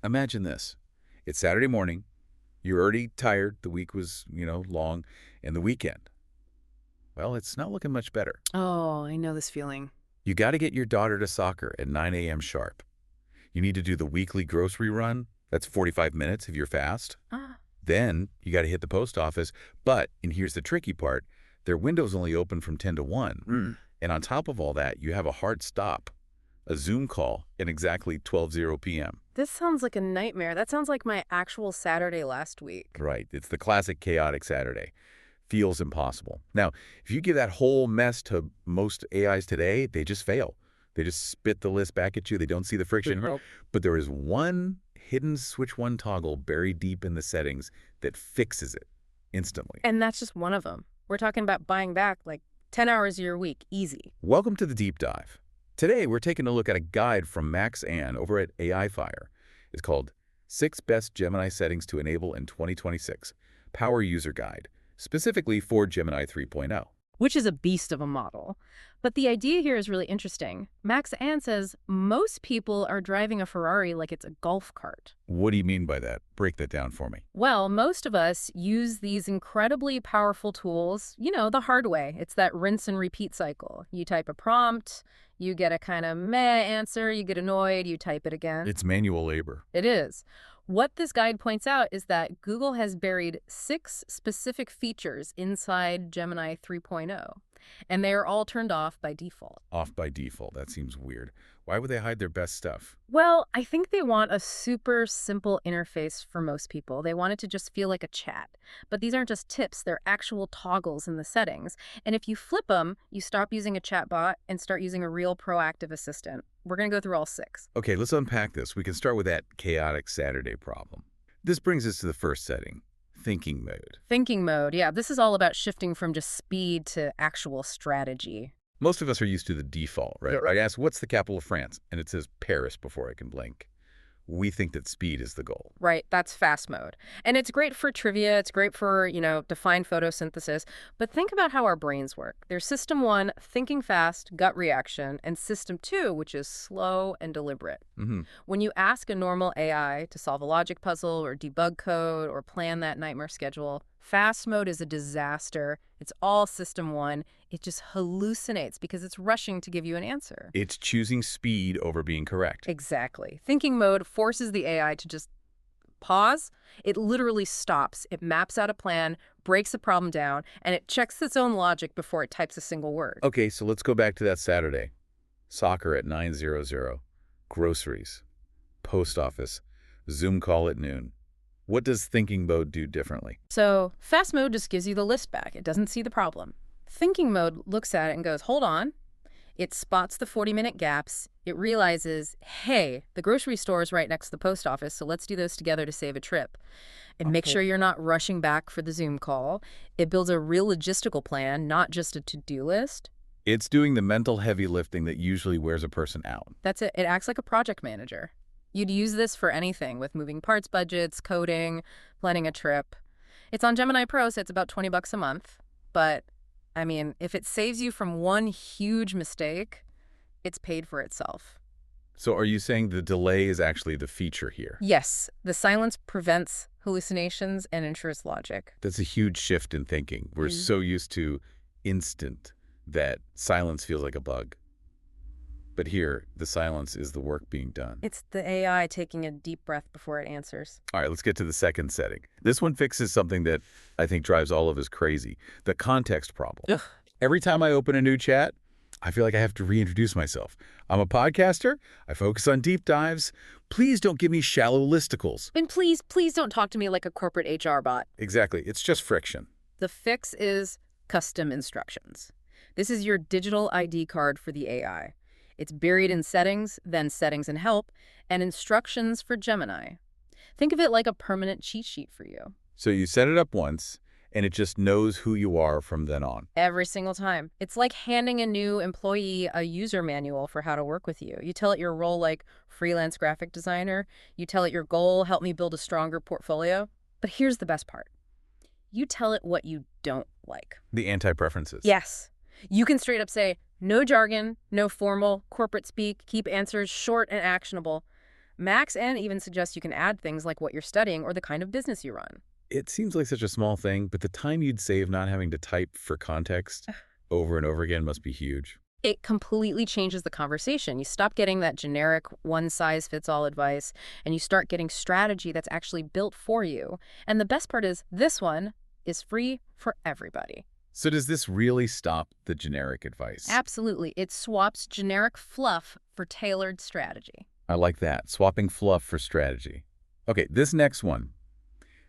Imagine this. It's Saturday morning. You're already tired. The week was, long. And the weekend. Well, it's not looking much better. Oh, I know this feeling. You got to get your daughter to soccer at 9 a.m. sharp. You need to do the weekly grocery run. That's 45 minutes if you're fast. Then you got to hit the post office. But, and here's the tricky part, their window's only open from 10 to 1. And on top of all that, you have a hard stop, a Zoom call at exactly 12:00 p.m. This sounds like a nightmare. That sounds like my actual Saturday last week. Right. It's the classic chaotic Saturday. Feels impossible. Now, if you give that whole mess to most AIs today, they just fail. They just spit the list back at you. They don't see the friction. But there is one hidden switch one toggle buried deep in the settings that fixes it instantly. And that's just one of them. We're talking about buying back like 10 hours of your week, easy. Welcome to the deep dive. Today, we're taking a look at a guide from Max Ann over at AI Fire. It's called 6 Best Gemini Settings to Enable in 2026, Power User Guide, specifically for Gemini 3.0. Which is a beast of a model. But the idea here is really interesting. Max Ann says most people are driving a Ferrari like it's a golf cart. What do you mean by that? Break that down for me. Well, most of us use these incredibly powerful tools, the hard way. It's that rinse and repeat cycle. You type a prompt, you get a kind of meh answer, you get annoyed, you type it again. It's manual labor. It is. What this guide points out is that Google has buried 6 specific features inside Gemini 3.0, and they are all turned off by default. Off by default. That seems weird. Why would they hide their best stuff? Well, I think they want a super simple interface for most people. They want it to just feel like a chat. But these aren't just tips, they're actual toggles in the settings. And if you flip them, you stop using a chatbot and start using a real proactive assistant. We're going to go through all 6. Okay, let's unpack this. We can start with that chaotic Saturday problem. This brings us to the first setting, thinking mode. Thinking mode, yeah. This is all about shifting from just speed to actual strategy. Most of us are used to the default, right? I ask, what's the capital of France? And it says Paris before I can blink. We think that speed is the goal. Right, that's fast mode. And it's great for trivia, it's great for, defined photosynthesis, but think about how our brains work. There's system 1, thinking fast, gut reaction, and system 2, which is slow and deliberate. When you ask a normal AI to solve a logic puzzle or debug code or plan that nightmare schedule, fast mode is a disaster. It's all system 1. It just hallucinates because it's rushing to give you an answer. It's choosing speed over being correct. Exactly. Thinking mode forces the AI to just pause. It literally stops. It maps out a plan, breaks the problem down, and it checks its own logic before it types a single word. Okay, so let's go back to that Saturday. Soccer at 9:00, groceries, post office, Zoom call at noon. What does thinking mode do differently? So fast mode just gives you the list back. It doesn't see the problem. Thinking mode looks at it and goes, hold on. It spots the 40-minute gaps. It realizes, hey, the grocery store is right next to the post office, so let's do those together to save a trip. And make sure you're not rushing back for the Zoom call. It builds a real logistical plan, not just a to-do list. It's doing the mental heavy lifting that usually wears a person out. That's it. It acts like a project manager. You'd use this for anything with moving parts budgets, coding, planning a trip. It's on Gemini Pro, so it's about $20 a month. But, if it saves you from one huge mistake, it's paid for itself. So are you saying the delay is actually the feature here? Yes. The silence prevents hallucinations and ensures logic. That's a huge shift in thinking. We're so used to instant that silence feels like a bug. But here, the silence is the work being done. It's the AI taking a deep breath before it answers. All right, let's get to the second setting. This one fixes something that I think drives all of us crazy, the context problem. Ugh. Every time I open a new chat, I feel like I have to reintroduce myself. I'm a podcaster. I focus on deep dives. Please don't give me shallow listicles. And please don't talk to me like a corporate HR bot. Exactly. It's just friction. The fix is custom instructions. This is your digital ID card for the AI. It's buried in settings, then settings and help, and instructions for Gemini. Think of it like a permanent cheat sheet for you. So you set it up once, and it just knows who you are from then on. Every single time. It's like handing a new employee a user manual for how to work with you. You tell it your role like freelance graphic designer. You tell it your goal, help me build a stronger portfolio. But here's the best part. You tell it what you don't like. The anti-preferences. Yes. You can straight up say, no jargon, no formal, corporate speak, keep answers short and actionable. Max N even suggests you can add things like what you're studying or the kind of business you run. It seems like such a small thing, but the time you'd save not having to type for context over and over again must be huge. It completely changes the conversation. You stop getting that generic one-size-fits-all advice, and you start getting strategy that's actually built for you. And the best part is this one is free for everybody. So does this really stop the generic advice? Absolutely. It swaps generic fluff for tailored strategy. I like that, swapping fluff for strategy. Okay, this next one.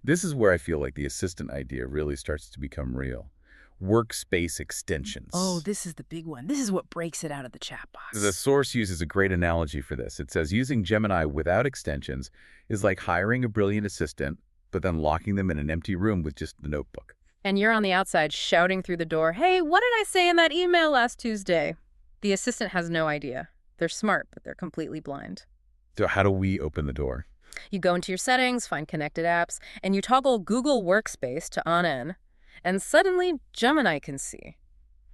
This is where I feel like the assistant idea really starts to become real. Workspace extensions. Oh, this is the big one. This is what breaks it out of the chat box. The source uses a great analogy for this. It says using Gemini without extensions is like hiring a brilliant assistant, but then locking them in an empty room with just the notebook. And you're on the outside shouting through the door, "Hey, what did I say in that email last Tuesday?" The assistant has no idea. They're smart, but they're completely blind. So how do we open the door? You go into your settings, find connected apps, and you toggle Google Workspace to on-in, and suddenly Gemini can see.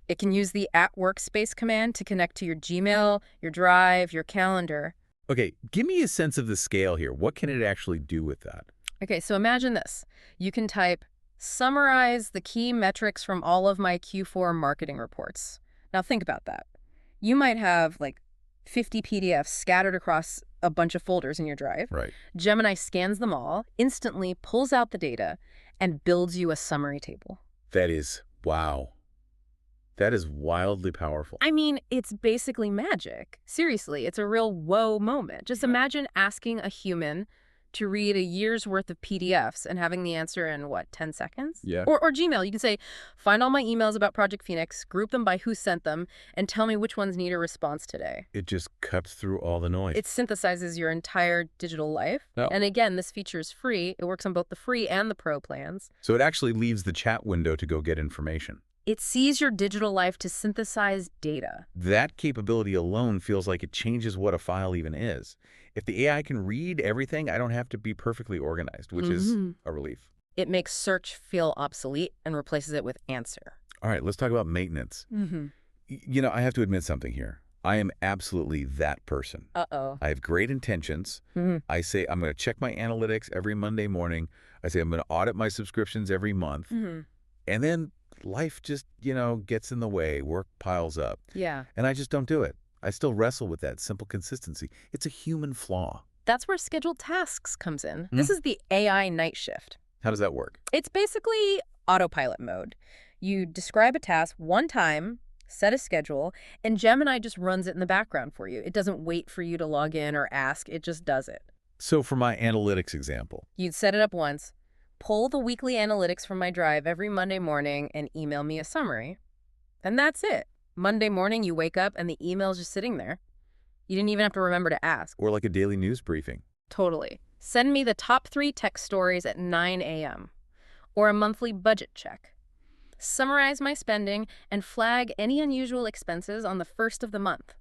It can use the @workspace command to connect to your Gmail, your Drive, your calendar. Okay, give me a sense of the scale here. What can it actually do with that? Okay, so imagine this. You can type, "Summarize the key metrics from all of my Q4 marketing reports." Now think about that. You might have like 50 PDFs scattered across a bunch of folders in your Drive. Right. Gemini scans them all, instantly pulls out the data, and builds you a summary table. That is, wow. That is wildly powerful. I mean, it's basically magic. Seriously, it's a real whoa moment. Just imagine asking a human to read a year's worth of PDFs and having the answer in, what, 10 seconds? Yeah. Or Gmail, you can say, "Find all my emails about Project Phoenix, group them by who sent them, and tell me which ones need a response today." It just cuts through all the noise. It synthesizes your entire digital life. No. And again, this feature is free. It works on both the free and the pro plans. So it actually leaves the chat window to go get information. It sees your digital life to synthesize data. That capability alone feels like it changes what a file even is. If the AI can read everything, I don't have to be perfectly organized, which is a relief. It makes search feel obsolete and replaces it with answer. All right, let's talk about maintenance. You know, I have to admit something here. I am absolutely that person. Uh-oh. I have great intentions. I say I'm going to check my analytics every Monday morning. I say I'm going to audit my subscriptions every month. And then life just, gets in the way. Work piles up. Yeah. And I just don't do it. I still wrestle with that simple consistency. It's a human flaw. That's where scheduled tasks comes in. This is the AI night shift. How does that work? It's basically autopilot mode. You describe a task one time, set a schedule, and Gemini just runs it in the background for you. It doesn't wait for you to log in or ask. It just does it. So for my analytics example. You'd set it up once, pull the weekly analytics from my Drive every Monday morning, and email me a summary. And that's it. Monday morning, you wake up and the email's just sitting there. You didn't even have to remember to ask. Or like a daily news briefing. Totally. Send me the top 3 tech stories at 9 a.m. Or a monthly budget check. Summarize my spending and flag any unusual expenses on the first of the month.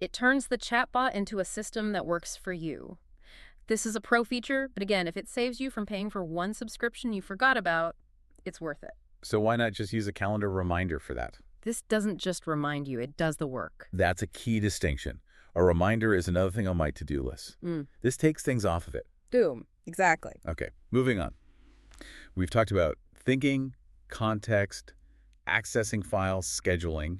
It turns the chatbot into a system that works for you. This is a pro feature, but again, if it saves you from paying for one subscription you forgot about, it's worth it. So why not just use a calendar reminder for that? This doesn't just remind you, it does the work. That's a key distinction. A reminder is another thing on my to-do list. This takes things off of it. Boom. Exactly. Okay, moving on. We've talked about thinking, context, accessing files, scheduling.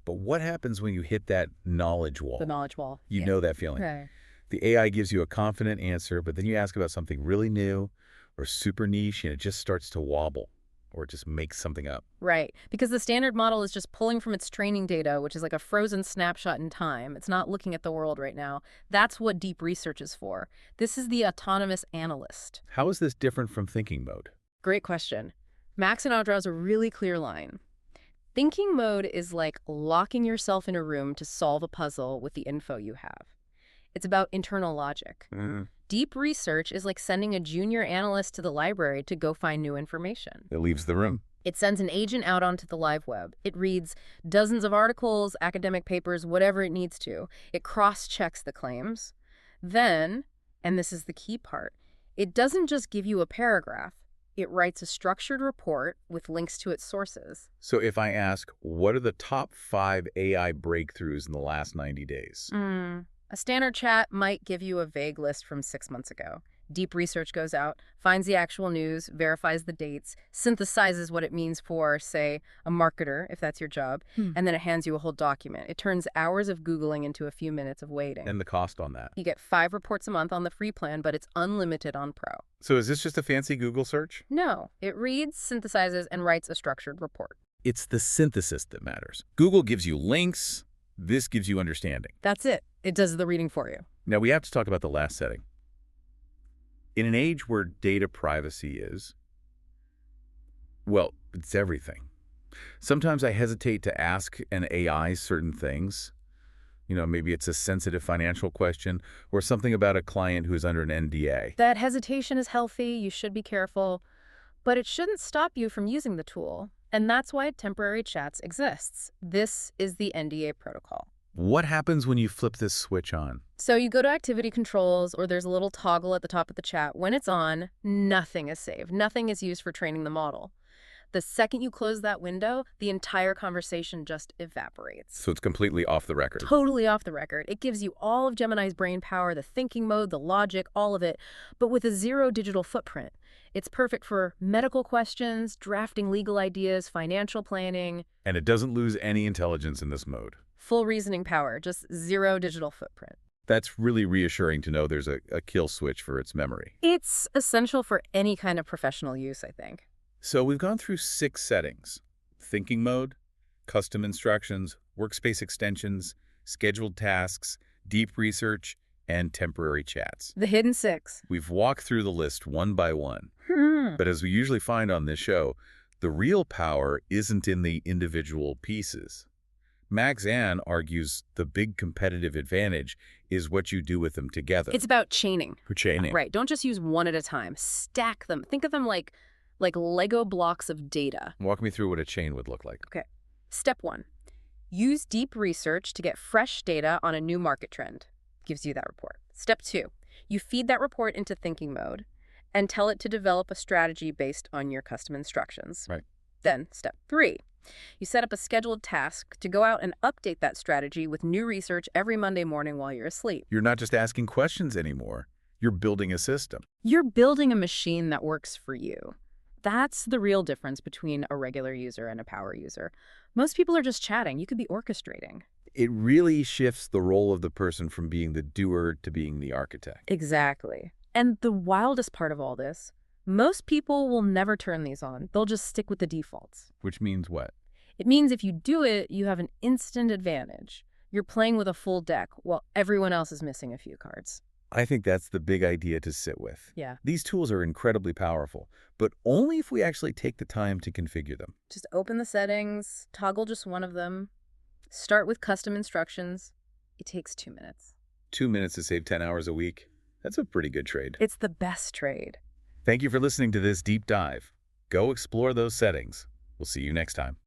But what happens when you hit that knowledge wall? The knowledge wall. You know that feeling. Okay. The AI gives you a confident answer, but then you ask about something really new or super niche, and it just starts to wobble or it just makes something up. Right, because the standard model is just pulling from its training data, which is like a frozen snapshot in time. It's not looking at the world right now. That's what deep research is for. This is the autonomous analyst. How is this different from thinking mode? Great question. Max and I draws a really clear line. Thinking mode is like locking yourself in a room to solve a puzzle with the info you have. It's about internal logic. Deep research is like sending a junior analyst to the library to go find new information. It leaves the room. It sends an agent out onto the live web. It reads dozens of articles, academic papers, whatever it needs to. It cross-checks the claims. Then, and this is the key part, it doesn't just give you a paragraph. It writes a structured report with links to its sources. So if I ask, what are the top 5 AI breakthroughs in the last 90 days? A standard chat might give you a vague list from 6 months ago. Deep research goes out, finds the actual news, verifies the dates, synthesizes what it means for, say, a marketer, if that's your job, and then it hands you a whole document. It turns hours of Googling into a few minutes of waiting. And the cost on that. You get 5 reports a month on the free plan, but it's unlimited on Pro. So is this just a fancy Google search? No, it reads, synthesizes, and writes a structured report. It's the synthesis that matters. Google gives you links. This gives you understanding. That's it. It does the reading for you. Now, we have to talk about the last setting. In an age where data privacy is, well, it's everything. Sometimes I hesitate to ask an AI certain things. Maybe it's a sensitive financial question or something about a client who's under an NDA. That hesitation is healthy. You should be careful. But it shouldn't stop you from using the tool. And that's why temporary chats exists. This is the NDA protocol. What happens when you flip this switch on? So you go to activity controls, or there's a little toggle at the top of the chat. When it's on, nothing is saved. Nothing is used for training the model. The second you close that window, the entire conversation just evaporates. So it's completely off the record. Totally off the record. It gives you all of Gemini's brain power, the thinking mode, the logic, all of it, but with a zero digital footprint. It's perfect for medical questions, drafting legal ideas, financial planning. And it doesn't lose any intelligence in this mode. Full reasoning power, just zero digital footprint. That's really reassuring to know there's a kill switch for its memory. It's essential for any kind of professional use, I think. So we've gone through 6 settings: thinking mode, custom instructions, workspace extensions, scheduled tasks, deep research, and temporary chats. The hidden 6. We've walked through the list one by one. But as we usually find on this show, the real power isn't in the individual pieces. Max Ann argues the big competitive advantage is what you do with them together. It's about chaining. Chaining. Right. Don't just use one at a time. Stack them. Think of them like Lego blocks of data. Walk me through what a chain would look like. Okay. Step 1. Use deep research to get fresh data on a new market trend. Gives you that report. Step 2. You feed that report into thinking mode and tell it to develop a strategy based on your custom instructions. Right. Then, step 3. You set up a scheduled task to go out and update that strategy with new research every Monday morning while you're asleep. You're not just asking questions anymore. You're building a system. You're building a machine that works for you. That's the real difference between a regular user and a power user. Most people are just chatting. You could be orchestrating. It really shifts the role of the person from being the doer to being the architect. Exactly. And the wildest part of all this, most people will never turn these on. They'll just stick with the defaults. Which means what? It means if you do it, you have an instant advantage. You're playing with a full deck while everyone else is missing a few cards. I think that's the big idea to sit with. Yeah. These tools are incredibly powerful, but only if we actually take the time to configure them. Just open the settings, toggle just one of them, start with custom instructions. It takes 2 minutes. 2 minutes to save 10 hours a week. That's a pretty good trade. It's the best trade. Thank you for listening to this deep dive. Go explore those settings. We'll see you next time.